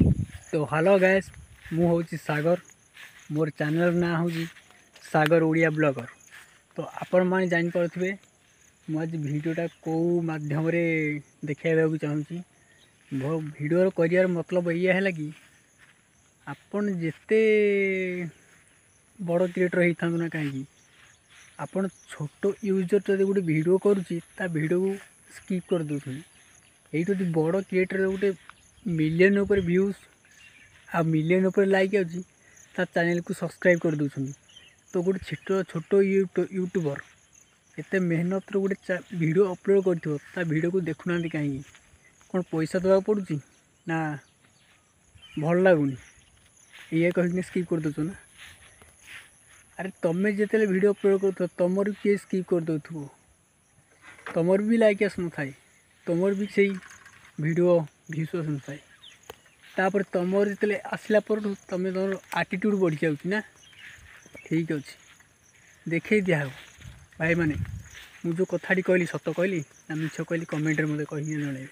तो hello guys मु हूँ सागर मोर चैनल ना हूँ सागर ओडिया ब्लॉगर। तो आपण मैंने जापे मुझे भिडटा कौ मध्यम देखा चाहूँगी मो भिडियो कर मतलब ये है कि आपण जिते बड़ क्रिएटर होता ना कहीं आपण छोट यूजर जब गोटे भिड करुँचा भिड को स्किप कर दूसरी ये बड़ क्रिएटर गोटे मिलियन उपर व्यूज आ मिलियन उपर लाइक आउची चैनल को सब्सक्राइब कर दूसरी। तो गोटे छोट यूट्यूबर एत मेहनत गोटे वीडियो अपलोड कर वीडियो को देखुना कहीं कौन पैसा देवा पड़ू ना भल लगुनि ये कहीं स्किप कर दो ना। अरे तुम्हें जिते वीडियो अपलोड कर तुमर किए स्किप कर दो तुमर भी लाइक आसन थाए तुमर भी से वीडियो भ्यूज आसन थाए तापर तुमर जिते आसला पर तुम तुम आटिट्यूड बढ़ी जाऊँ ठीक अच्छे देखे दिया भाई मैंने मुझे कथाटी कहली सत कहली ना मिछ कहली कमेंट मत कही जन।